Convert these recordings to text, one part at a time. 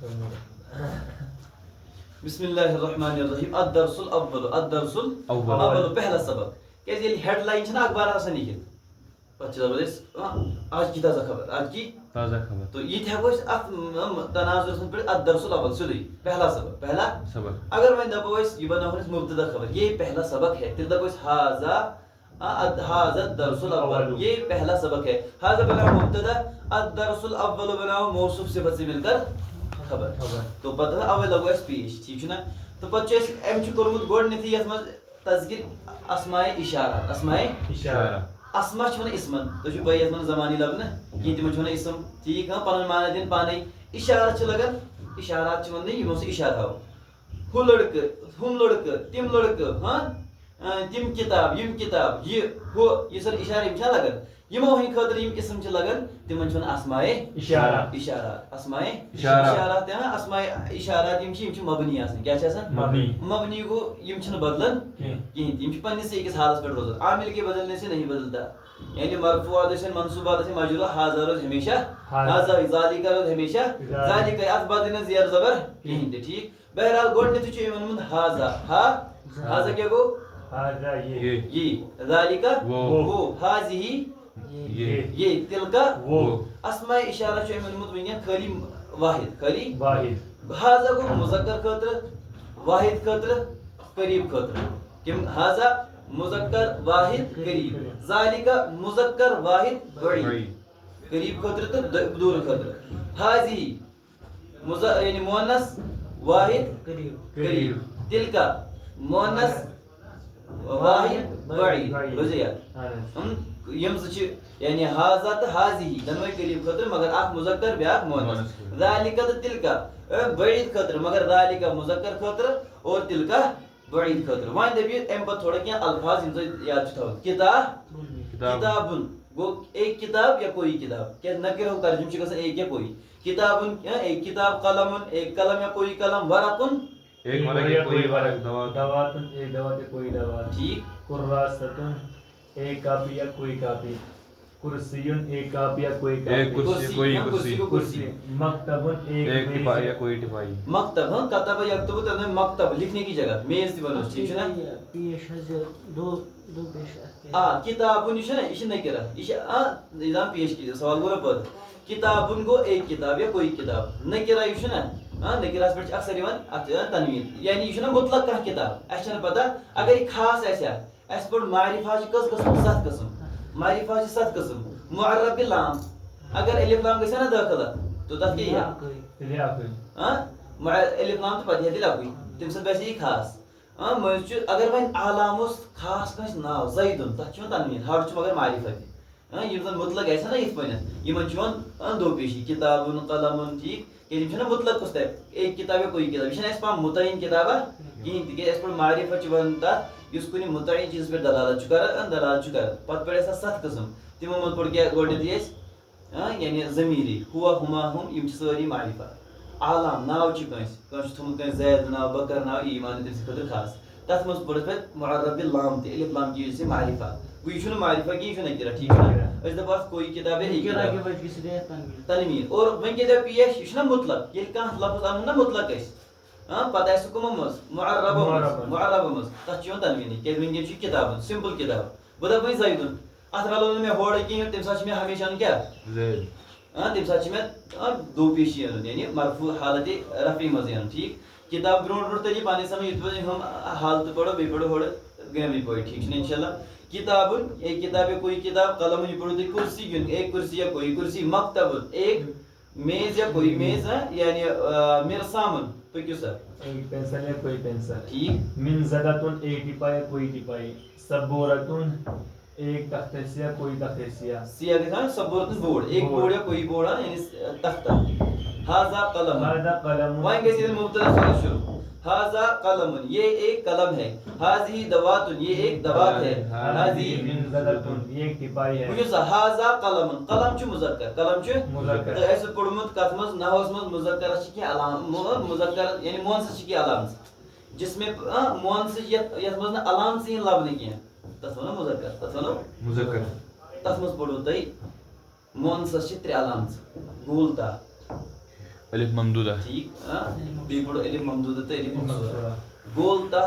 بسم اللہ الرحمن الرحیم الدرس الاول پہلا سبق کیازِ ییٚلہِ ہیڈ لائن چھِ نا اخبار آسان لیکھِتھ پتہٕ چھِ دپان أسۍ آج کی تازہ خبر آج کی تازہ خبر تو یہ تہِ ہٮ۪کو أسۍ اتھ تناظرس منٛز پٔرِتھ الدرس الاول سیودُے پہلا سبق اگر وۄنۍ دپو أسۍ یہِ بناوہون أسۍ مبتدا خبر یہ پہلا سبق ہے تیٚلہِ دپو أسۍ هذا الدرس الاول یہ پہلا سبق ہے هذا بناو مبتدا الدرس الاول بناو موصوف صفت سے مل کر خبر تو پتہ اوے لگو اس پیش ٹھیک چھُنا تو پتہٕ چھُ اَسہِ أمۍ چھُ کوٚرمُت گۄڈٕنیتھٕے یتھ منٛز تذکر اسماء اشارات اسما چھِ ونان اسمن تُہۍ چھُو پاے یتھ منٛز زمانی لبنہٕ کینٛہہ تِمن چھِ ونان اسم ٹھیک ہاں پنُن معنی دِنۍ پانے اشارت چھِ لگان اشارات چھِ وننہٕ یِمو سۭتۍ اشارٕ ہاو ہُہ لڑکہٕ ہُم لڑکہٕ تِم لڑکہٕ ہاں تِم کتاب یِم کتاب یہ ہُہ یہِ سٲری اشارٕ یِم چھا لگان یِمو ہٕنٛدِ خٲطرٕ یِم اسم چھِ لگان تِمن چھِ ونان اسماء اشارات اسماء اشارات اسماء اشارات یِم چھِ مبنی آسان کیاہ چھِ آسان مبنی گوٚو یِم چھِنہٕ بدلان کِہیٖنۍ تہِ یِم چھِ پننسٕے أکِس حالس پٮ۪ٹھ روزان عامل کے بدلنے سے نہیں بدلتا یعنی مرفوعات ٲسِن منصوبات ٲسِن مجروٗرات ہاذا روزِ ہمیشہ ہاذا ذالِکا روزِ ہمیشہ ذالِکا اتھ بدلہِ نہٕ زیر زبر کِہیٖنۍ تہِ ٹھیٖک بہرحال گۄڈٕنیتھٕے چھُ یِمن ووٚنمُت ہاذا کیاہ گوٚو یہ ذالِکا وہ ہاذِہی یہ تلکا وہ اسماء اشارہ چھُ أمۍ ووٚنمُت وٕنکٮ۪ن خٲلی واحد ہاذا گوٚو مُذکر خٲطرٕ واحد خٲطرٕ قریٖب خٲطرٕ کِم ہاذا مُذکر واحد قریٖب ذالِکا مُذکر واحد بعیٖد قریٖب خٲطرٕ تہٕ دوٗر خٲطرٕ ہاذِہی یعنی مونس واحد قریٖب تلکا مونس واحد بعیٖد روزِ یاد یم زٕ چھِ یعنی ہاذا تہٕ ہاذِہی دۄنوَے قریٖب خٲطرٕ مگر اکھ مُذکر بیاکھ مونس ذالِکا تہٕ تلکا بعیٖد خٲطرٕ مگر ذالِکا مُذکر خٲطرٕ اور تلکا بعیٖد خٲطرٕ وۄنۍ دٔپِو اَمہِ پتہٕ تھوڑا کینٛہہ الفاظ یِم تۄہہِ یاد چھِ تھاوٕنۍ کتابُن گوٚو ایک کتاب یا کوئی کتاب کیازِ نکرہُک ترجمہ چھُ گژھان ایک یا کوئی کتابُن ایک کتاب قلمُن ایک قلم یا کوئی قلم ورقُن ایک ورق یا کوئی ورق دواتن ایک دوات یا کوئی دوات ٹھیک کراستن ایک کاپی یا کوئی کاپی کرسیون ایک کاپی یا کوئی ایک کاپی کرسی کوئی کرسی مکتبن ایک ٹپائی یا کوئی ٹپائی مکتب ہاں کتب یکتب تو مکتب لکھنے کی جگہ میز تہِ بنوس ٹھیک چھُ نا پیش حظ دو پیش کتابن یہ چھُ نا یہِ چھِ نکرہ یہِ چھِ نظام پیش کی سوال گوٚو پتہٕ کتابن گوٚو ایک کتاب یا کوئی کتاب نکرہ یہِ چھُ نا نکرہس پٮ۪ٹھ چھِ اکثر یِوان اتھ تنویٖن یعنی یہِ چھُ نا مطلق کانٛہہ کتاب اسہِ چھنہٕ پتہ اگر یہِ خاص آسہِ ہا اسہِ پوٚر معرفہ چھِ کٔژ قٕسم 7 قٕسم معرفہ چھِ 7 قٕسم معرب باللام اگر الف لام گژھِ ہا نا دٲخل اتھ تو تتھ کیٛاہ یی الف لام تہٕ پتہٕ یی تیٚلہِ اکُے تمہِ سۭتۍ باسہِ یہِ خاص مٔنٛزۍ چھُ اگر وۄنۍ عالام اوس خاص کٲنٛسہِ ناو زیدُن تتھ چھُ یِوان تنویٖن ہر چھُ مگر معرفہ تہِ یِم زن مطلق آسہِ ہا نا یِتھ پٲٹھۍ یِمن چھُ یِوان دو پیشی کتابُن قلمُن ٹھیک کیازِ یِم چھِ نا مطلق کُس ٹایپ ایک کتاب یا کوئی کتاب یہِ چھنہٕ اَسہِ پانہٕ مُتعین کتابہ کِہیٖنۍ تِکیازِ اَسہِ پوٚر معرفہ چھُ ونان تتھ یُس کُنہِ مُتعین چیٖزس پٮ۪ٹھ دلالت چھُ کران پتہٕ پٔرۍ اَسہِ 7 قٕسم تِمو منٛز پوٚر کیٛاہ گۄڈٕنیتھٕے اَسہِ یعنی ضمیٖری ہُوا ہُما ہُم یِم چھِ سٲری معرفہ عالام ناو چھُ کٲنٛسہِ چھُ تھوٚمُت کٲنٛسہِ زید ناو بکر ناو یی ماننہٕ تٔمۍ سٕنٛدِ خٲطرٕ خاص تتھ منٛز پوٚر اَسہِ پتہٕ معرب باللام تہِ الف لام کی وجہ سے معرفہ گوٚو یہِ چھُنہٕ معرفہ کینٛہہ یہِ چھُ نکرہ ٹھیک چھُ نا أسۍ دپو اتھ کوئی کتاب تنویٖن اور وۄنۍ کیٛاہ دپہِ پیش یہِ چھُ نا مطلق ییٚلہِ کانٛہہ لفظ انُن نا مطلق أسۍ پتہٕ آسہِ سُہ کٕمو منٛز معربو منٛز تتھ چھُ یِوان تنویٖنٕے کیازِ وٕنکٮ۪ن چھُ کتابن سمپل کتاب بہٕ دپہٕ وۄنۍ زیدُن اتھ رلو نہٕ مےٚ ہورٕ کِہیٖنۍ تمہِ ساتہٕ چھُ مےٚ ہمیشہ انُن کیٛاہ تمہِ ساتہٕ چھُ مےٚ دو پیشی انُن یعنی مرفوع حالتِ رفعی منٛزٕے انُن ٹھیک کتاب برونٛٹھ برونٛٹھ تٔری پانٕے سمجھ یِتھ پٲٹھۍ ہُم حالتہٕ پرو بیٚیہِ پرو ہورٕ گرٛیمٕے پٲٹھۍ ٹھیک چھُ انشاء اللہ کتابن ایک کتاب یا کوئی کتاب قلم یہ پڑھو تُہۍ کرسی ایک کرسی یا کوئی کرسی مکتبن ایک میز یا کوئی میز یعنی مرسامن پٔکِو سا ایک پینسل یا کوئی پینسل ٹھیک منزدتن ایک ٹپائی یا کوئی ٹپائی سبورتن ایک تختیسیہ کوئی تختیسیہ سیاہ گژھان سبورتن بورڈ ایک بورڈ یا کوئی بورڈ یعنی تختہ ہاذا قلم وۄنۍ گژھِ ییٚلہِ مُبتدا خبر شروع ہاذا قلم یہ ایک قلم ہے ہاذی دواتن یہ ایک دوات ہے ہاذی منزدتن یہ ایک ٹپائی ہے وٕچھِو سا ہاذا قلم قلم چھُ مُذکر قلم چھُ مذکر تہٕ اَسہِ پوٚرمُت کتھ منٛز نحوس منٛز مُذکرس چھِ کینٛہہ علامت مُذکر یعنی مونسس چھِ کینٛہہ علامژٕ جس میں مونسٕچ یتھ منٛز نہٕ علامژٕ یِن لبنہٕ کینٛہہ تتھ ونو مُذکر تتھ ونو مذکر تتھ منٛز پوٚروٕ تۄہہِ مونسس چھِ 3 علامژٕ گول تا الف ممدودہ ٹھیک بیٚیہِ پوٚر الف ممدوٗدہ تہٕ الف مقصورہ گول تہ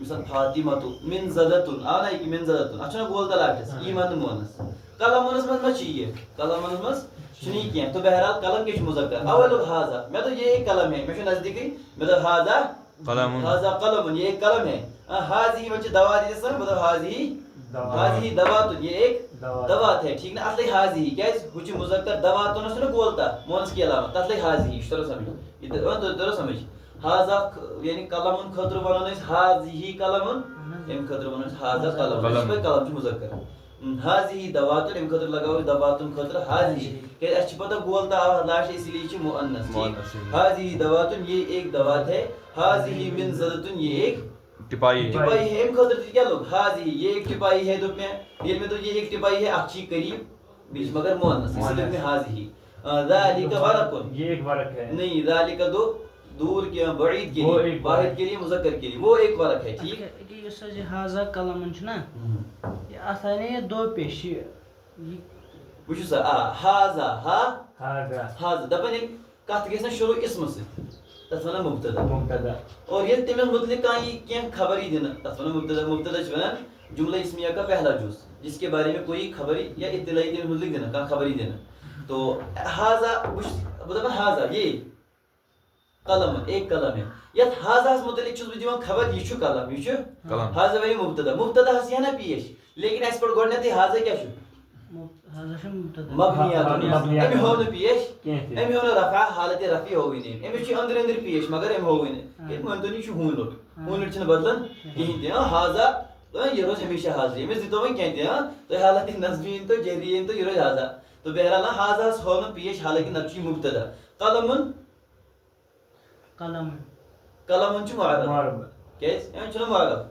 مثال فاطمہ من زدتن آو نا یہِ من زدتن اَتھ چھُنہ گول تہ لاسٹس ای وننہٕ مونس قلمونس منٛز ما چھِ یہِ قلمونس منٛز چھُنہٕ یہِ کینٛہہ تو بہرحال قلم کیٛاہ چھُ مُذکر اول حاضہ مےٚ دوٚپ یہ ایک قلم ہے مےٚ چھُ نزدیٖکٕے مےٚ دوٚپ حاضہ قلم حاضہ قلم یہ ایک قلم ہے حاضی وۄنۍ چھِ دوات یژھان بہٕ دَپہٕ حاضی دواتن یہ ایک دوات ہے ٹھیک نا اتھ لگہِ حاضی کیٛازِ ہُہ چھُ مُذکر دواتن چھُنہ گول تہ مونس کی علامت تتھ لگہِ حاضی یہِ چھُ تران سمجھ یہِ ترو سمجھ حاضہ یعنی قلمن خٲطرٕ وَنو أسۍ حاضی قلمن امہِ خٲطرٕ وَنو أسۍ حاضہ قلم قلم چھُ مُذکر حاضی دواتن امہِ خٲطرٕ لگاوو أسۍ دواتن خٲطرٕ حاضی کیٛازِ اَسہِ چھِ پتہ گول تہ آو لاسٹ اسی لیے چھِ مؤنث ٹھیک حاضی دواتن یہ ایک دوات ہے حاضی من زدتن یہ ایک ٹپائی ٹپائی ہے امہِ خٲطرٕ تہِ کیٛاہ لوٚگ حاضی یہ ایک ٹپائی ہے دوٚپ مےٚ ییٚلہِ مےٚ دوٚپ یہ ایک ٹپائی ہے اکھ چھِ یہِ قریٖب بیٚیہِ چھِ مگر مؤنث اسی لیے مےٚ حاضی ذالک ورقن یہ ایک ورق ہے نہیں ذالک دور کے بعید کے لیے واحد کے لیے مذکر کے لیے وہ ایک ورق ہے ٹھیک یُس حظ یہِ حاضہ قلمن چھُنہ یہِ اَتھ آے نہ یہِ دو پیش یہِ وٕچھِو سا حاضہ هذا دپان ییٚلہِ کتھ گژھِ نا شروع اسمہٕ سۭتۍ تتھ وَنان مبتدا مبتدا اور ییٚلہِ تٔمِس مُتعلق کانٛہہ یی کینٛہہ خبر یی دِنہٕ تتھ وَنان مبتدا چھِ وَنان جملہ اسمیہ کا پہلا جز جس کے بارے میں کوئی خبر یا اطلاعی تٔمِس مُتعلق دِنہٕ کانٛہہ خبر یی دِنہٕ تو حاضہ بہٕ دپان حاضہ یہ قلم ایک قلم ہے یتھ حاضہس متعلق چھُس بہٕ دِوان خبر یہِ چھُ قلم یہِ چھُ حاضہ وَنہِ مبتداہس یی نا پیش لیکن اَسہِ پوٚر گۄڈنیٚتھٕے حاضہ کیٛاہ چھُ مبنیات أمۍ ہوو نہٕ پیش أمۍ ہوو نہٕ رفع حالتِ رفی ہووٕے نہٕ أمِس چھُ أنٛدرٕ أنٛدرٕ پیش مگر أمۍ ہووٕے نہٕ ییٚلہِ مٲنتو یہِ چھُ ہوٗنۍ لوٚٹ چھُنہٕ بدلان کِہیٖنۍ تہِ حاضہ یہِ روزِ ہمیشہ حاضرٕے أمِس دِتو وۄنۍ کینٛہہ تہِ تُہۍ حالتِ نصبی یِن تو جری یِن تو یہِ روزِ حاضہ تو بہرحال حاضہس ہوو نہٕ پیش حالانکہِ نتہٕ چھُ یہِ مبتدا قلمن چھُ معرب کیٛازِ أمۍ چھُنہ معرب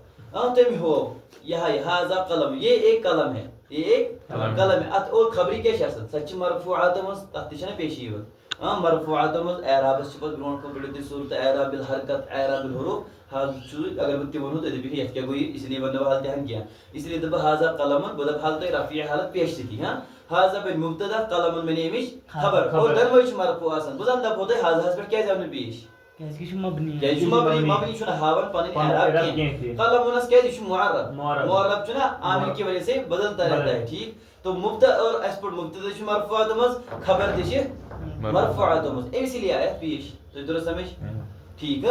تٔمۍ ہوو یِہے حاضہ قلم یہ ایک قلم ہے یہ ایک قلم ہے اتھ اور خبری کیٛاہ چھِ آسان سۄ چھِ مرفوعاتو منٛز تتھ تہِ چھنہ پیشی یِوان مرفوعاتو منٛز اعرابس چھِ پتہٕ برونٛٹھ کُن پٔرِو تُہۍ صورت اعراب الحرکت اعراب الحروف حاضہ چھُ اگر بہٕ تہِ ونہو تُہۍ دٔپِو یتھ کیٛاہ گوٚو یہِ اسی لیے ونہٕ نہٕ بہٕ حال تہِ ہن کینٛہہ اسی لیے دپہٕ حاضہ قلمن بہٕ دپہٕ حال تۄہہِ رفیع حالت پیش سۭتی حاضہ بنہِ مبتدا قلمن بنے امِچ خبر اور دۄنوے چھِ مرفوع آسان بہٕ زن دپہو تۄہہِ حاضہس پٮ۪ٹھ کیٛازِ آو نہٕ پیش کیٛازِ کہِ یہِ چھُ مبنی کیٛازِ چھُ مبنی چھُنہٕ ہاوان پنٕنۍ اعراب کینٛہہ قلمونس کیٛازِ یہِ چھُ معرب معرب چھُنہ عامل کی وجہ سے بدلتا رہتا ہے ٹھیک تو مبتدا اور اَسہِ پوٚر مبتدا چھُ مرفوعاتو منٛز خبر تہِ چھِ مرفوعاتو منٛز اسی لیے آیہِ اَتھ پیش تۄہہِ توٚرو سمجھ ٹھیک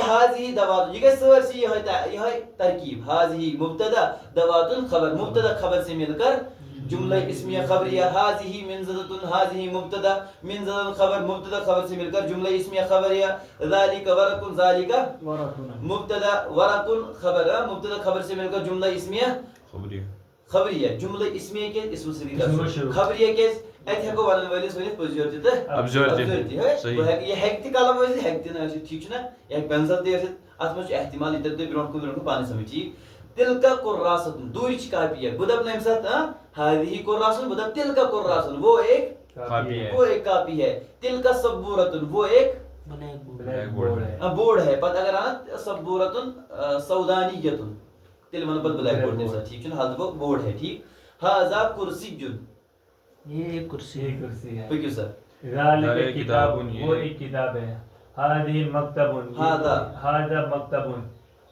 حاضی دواتن یہ گژھِ سٲرسٕے یِہے ترکیب حاضی مبتدا دواتن خبر مبتدا خبر سے مل کر جملہ اسمیہ خبریہ حاضی من زدتن حاضی مبتدا من زدتن خبر مبتدا خبر سے مل کر جملہ اسمیہ خبریہ ذالک ورق ذالک مبتدا ورق خبر مبتدا خبر سے مل کر جملہ اسمیہ خبریہ جملہ اسمیہ کے اسم سے خبریہ کے اتھ ہیکو ونن وٲلِس ؤنِتھ پٔزیور تہِ تہٕ ابزور تہِ یہِ ہیٚکہِ تہِ قلم ٲسِتھ ہیٚکہِ تہِ نہٕ ٲسِتھ ٹھیٖک چھُنہ یہِ ہیٚکہِ پینسل تہِ ٲسِتھ اتھ منٛز چھُ احتمال یہِ تہِ تُہۍ برونٛٹھ کُن پانہٕ سمجھ ٹھیک تِلکا قُراسَتُن دوٗرِچ کاپی ہے بہٕ دَپہٕ نہٕ اَمہِ ساتہٕ ہادِہی قُراسُن بہٕ دَپہٕ تِلکا قُراسُن وہ ایک کاپی ہے تِلکا سبوٗرتُن وہ ایک بورڈ ہے پتہٕ اگر اَنَکھ سبوٗرتُن سودانیتُن تیٚلہِ وَنہٕ پتہٕ بلیک بورڈ تَمہِ ساتہٕ ٹھیٖک چھُنہ حال دَپو بورڈ ہے ٹھیک حاضہ کُرسیٌ یہ ایک کرسی ہے پٔکِو سا ذالک کتاب وہ ایک کتاب ہے ہذہ مکتب ہذا مکتب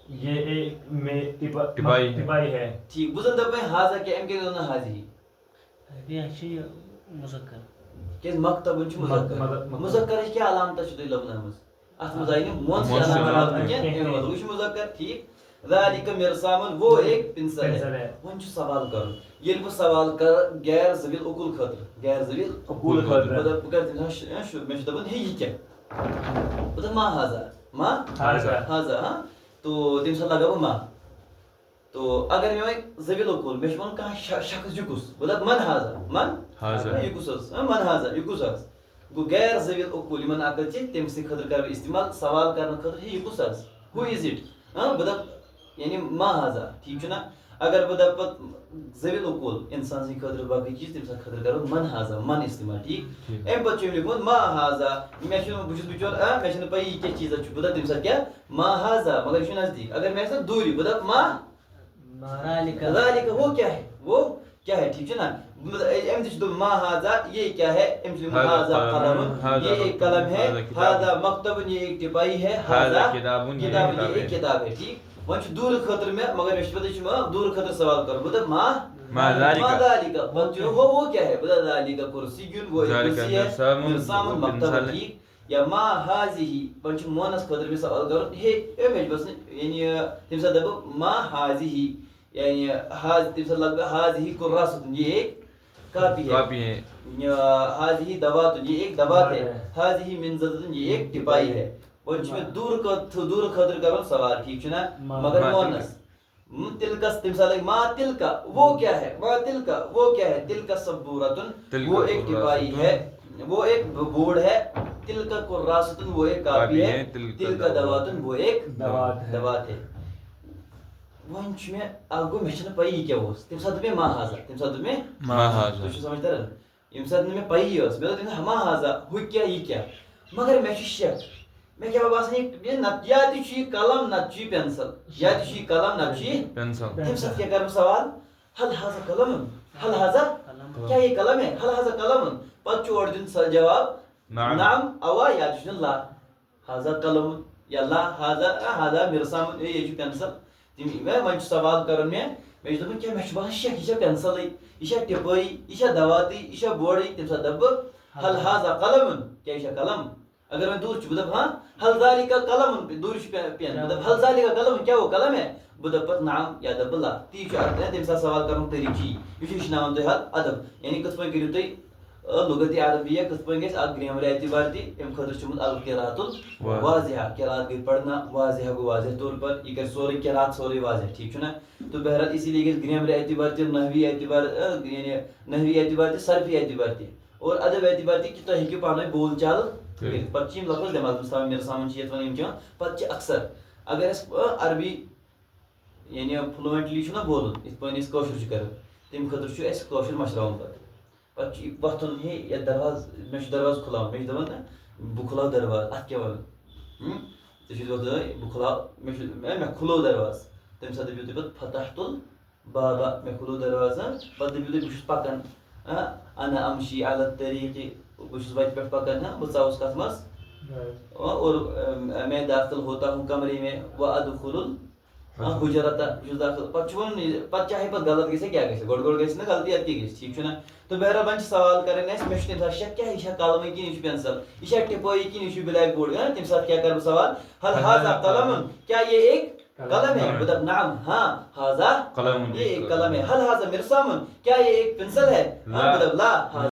یہ ایک ٹپائی ہے ٹھیک بہٕ زن دپہٕ حاضہ کیٛاہ أمۍ کیٛازِ ووٚن نہٕ حاضی یہ چھِ یہِ مُذکر کیٛازِ مکتبن چھُ مُذکر مُذکرٕچ کیٛاہ علامتہ چھِ تۄہہِ لبنٲمٕژ اتھ منٛز آیہِ نہٕ مونسٕچ علامت کینٛہہ اَمہِ بدلہٕ یہِ چھُ مُذکر ٹھیک ذالک مرسامن وہ ایک پنسل ہے وۄنۍ چھُ سوال کرُن ییٚلہِ بہٕ سوال کرٕ غیر ذویل عقول خٲطرٕ بہٕ کرٕ تٔمِس مےٚ چھُ دپان ہے یہِ کیٛاہ بہٕ دپہٕ ما حاضہ تو تمہِ ساتہٕ لگاو بہٕ ما تو اگر مےٚ وۄنۍ ذویل عقول مےٚ چھُ وَنُن کانٛہہ شخص یہِ کُس بہٕ دپہٕ من یہِ کُس حظ من حاضہ یہِ کُس حظ گوٚو غیر ذویل عقول یِمن عقل چھِ تٔمۍ سٕنٛدِ خٲطرٕ کرٕ بہٕ استعمال سوال کرنہٕ خٲطرٕ ہے یہِ کُس حظ ہو از اٹ بہٕ دپہٕ یعنی ما حاضہ ٹھیک چھُنہ اگر بہٕ دپہٕ پتہٕ ذویل عقول انسان سٕنٛدِ خٲطرٕ باقٕے چیٖز تٔمۍ سٕنٛدِ خٲطرٕ کرو من حاضہ من استعمال ٹھیک امہِ پتہٕ چھُ أمۍ لیوٗکھمُت ما حاضہ مےٚ چھُنہٕ بہٕ چھُس بِچور مےٚ چھنہٕ پَیی یہِ کیٛاہ چیٖزا چھُ بہٕ دپہٕ تمہِ ساتہٕ کیٛاہ ما حاضہ مگر یہِ چھُ نزدیٖک اگر مےٚ آسہِ نا دوٗرِ بہٕ دپہٕ ما ذالک وہ کیا ہے وہ کیا ہے ٹھیک ہے نا ما ہاذا یہ کیا ہے ہاذا قلم یہ ایک قلم ہے ہاذا مکتب یہ ایک ٹپائی ہے ہاذا کتاب یہ ایک کتاب ہے ٹھیک ون دور خاطر میں مگر مش پتہ دور خاطر سوال کر بتا ما ذالک بچو وہ کیا ہے بتا ذالک کرسی وہ کرسی ہے مرسام مکتب ٹھیک یا ما هذه بنچ مونس خاطر میں سوال کرو ہے اے مج بس یعنی تم سے دب ما هذه یعنی هذه تم سے لگ هذه کراست یہ ایک کاپی ہے هذه دوات یہ ایک دوات ہے هذه منزلۃ یہ ایک ٹپائی ہے بنچ میں دور خاطر کرو سوال ٹھیک ہے نا مگر مونس تلکس تم سے لگ ما تلکا وہ کیا ہے ما تلکا وہ کیا ہے تلکا سبورۃ وہ ایک ٹپائی ہے وہ ایک بورڈ ہے تل کا قراستن وہ ایک کاپی ہے تل کا دواتن وہ ایک دوات ہے ونچ میں اگو مچن پئی کیا وس تم ساتھ میں ما ہاذا تم ساتھ میں ما ہاذا تو سمجھتا ہے یم ساتھ میں پئی اس میں تو ما ہاذا ہو کیا یہ کیا مگر میں شک میں کیا بس نہیں نت یا تی قلم نت چی پینسل یا تی قلم نت چی پینسل تم ساتھ کیا کرم سوال هل هذا قلم هل هذا کیا یہ قلم ہے هل هذا قلم پتہ چھوڑ دن جواب نعم اوا یا جن لا هذا قلم یا لا هذا مرسام یہ پینسل تم میں من سوال کرن میں دپ کیا میں بس شک یہ پینسل یہ ٹپائی یہ دواتی یہ بورڈ تم سا دب هل هذا قلم کیا یہ قلم اگر میں دور چھ ہاں هل ذلك قلم دور پین هل ذلك قلم کیا وہ قلم ہے بدپ نعم یا دب لا تی چھ تم سا سوال کرن طریقی یہ نام تو ادب یعنی کس پہ کرو تی لغت عربیہ کس پہ گیس اگ گرامر اعتبار تی ام خاطر چھ القراءۃ الواضحہ قراءت گئی پڑھنا واضح گو واضح طور پر یہ کر سورے قراءت سورے واضح ٹھیک ہے نا تو بہرحال اسی لیے گیس گرامر اعتبار تی نحوی اعتبار یعنی نحوی اعتبار تی صرفی اعتبار تی اور ادب اعتبار تی کہ تو ہیکو پانے بول چال پتہ چھ لفظ دماغ میں میرے سامنے چھ ون یم پتہ چھ اکثر اگر اس عربی یعنی فلوئنٹلی چھ نا بولن اس پہ اس کوشش چھ کرن تم خاطر چھ اس کوشش مشراون پتہ وقتن ہے یا دروازہ میں دروازہ کھلاو میں دپان بہ کھلاو دروازہ ات کیا ون بہ کھلاو میں کھلو دروازہ تم ساتھ دپیو تھی فتحت البابا میں کھلو دروازہ پتہ دپیو تھی بہ پکان انا امشی علی الطریق بہ وتہ پہ پکان بہ ژاوس کت مز اور میں داخل ہوتا ہوں کمرے میں وادخل حجرتا داخل پتہ چاہے پتہ غلط گژھِ کیا گژھِ گۄڈٕ گژھِ نا غلطی ادٕ کیٛاہ گژھِ ٹھیک چھُ نا تو بہرحال وۄنۍ چھِ سوال کران اسہِ مےٚ چھُ تمہِ ساتہٕ شک کیٛاہ یہِ چھا قلمٕے کِنہٕ یہِ چھُ پینسل یہِ چھا ٹِپٲیی کِنہٕ یہِ چھُ بلیک بورڈ تمہِ ساتہٕ کیٛاہ کرٕ بہٕ سوال هل هذا قلم کیا یہ ایک قلم ہے بہٕ دپہٕ نعم ہاں هذا یہ ایک قلم ہے هل هذا مرسام کیا یہ ایک پنسل ہے بہٕ دپہٕ لا